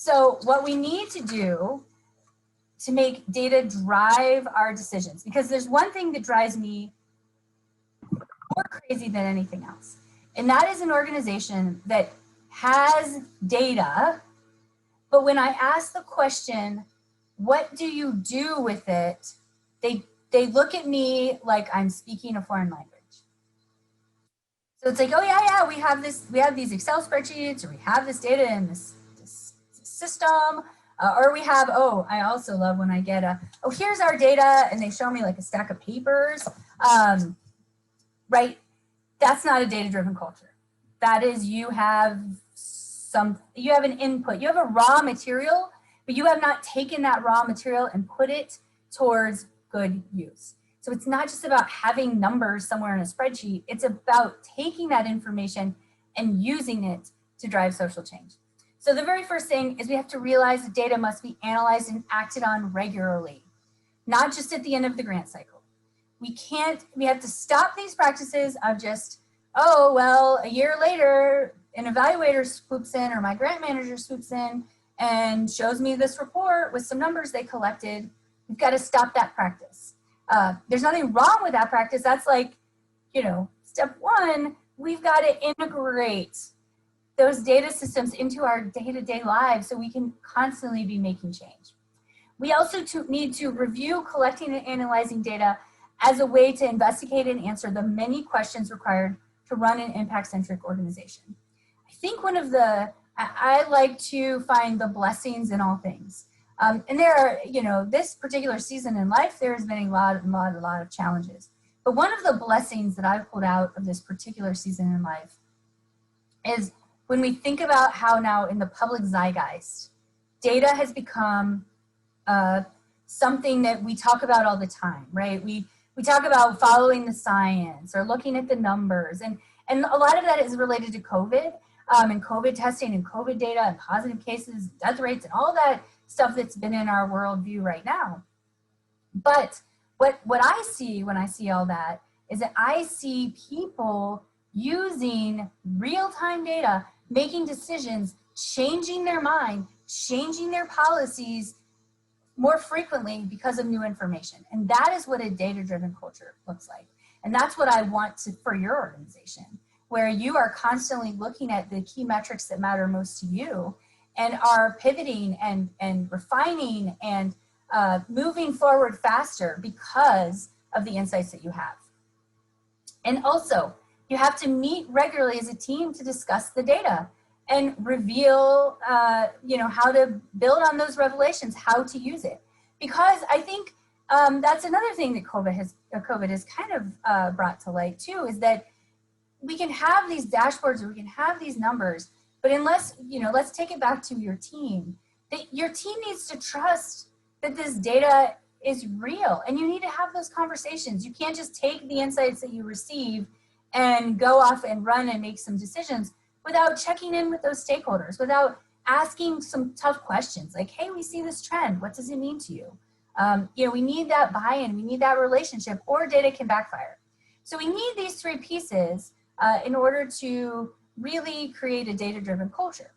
So what we need to do to make data drive our decisions, because there's one thing that drives me more crazy than anything else, and that is an organization that has data, but when I ask the question, what do you do with it? They look at me like I'm speaking a foreign language. So it's like, oh yeah, we have these Excel spreadsheets, or we have this data in this system, or we have, oh, I also love when I get oh, here's our data, and they show me like a stack of papers, right? That's not a data-driven culture. That is, you have an input, you have a raw material, but you have not taken that raw material and put it towards good use. So it's not just about having numbers somewhere in a spreadsheet, it's about taking that information and using it to drive social change. So the very first thing is we have to realize that data must be analyzed and acted on regularly, not just at the end of the grant cycle. We have to stop these practices of just, oh, well, a year later, an evaluator swoops in, or my grant manager swoops in and shows me this report with some numbers they collected. We've got to stop that practice. There's nothing wrong with that practice. That's like, step one, we've got to integrate those data systems into our day-to-day lives so we can constantly be making change. We also need to review collecting and analyzing data as a way to investigate and answer the many questions required to run an impact-centric organization. I think I like to find the blessings in all things. And there are, this particular season in life, there has been a lot of challenges. But one of the blessings that I've pulled out of this particular season in life is when we think about how now in the public zeitgeist, data has become something that we talk about all the time, right? We talk about following the science or looking at the numbers, and a lot of that is related to COVID and COVID testing and COVID data and positive cases, death rates, and all that stuff that's been in our worldview right now. But what I see when I see all that is that I see people using real-time data, making decisions, changing their mind, changing their policies more frequently because of new information. And that is what a data-driven culture looks like. And that's what I want for your organization, where you are constantly looking at the key metrics that matter most to you and are pivoting and refining and moving forward faster because of the insights that you have. And also, you have to meet regularly as a team to discuss the data and reveal, how to build on those revelations, how to use it. Because I think that's another thing that COVID has kind of brought to light too, is that we can have these dashboards or we can have these numbers, but unless, let's take it back to your team, that your team needs to trust that this data is real, and you need to have those conversations. You can't just take the insights that you receive and go off and run and make some decisions without checking in with those stakeholders, without asking some tough questions like, hey, we see this trend, what does it mean to you? We need that buy-in, we need that relationship, or data can backfire. So we need these three pieces in order to really create a data-driven culture.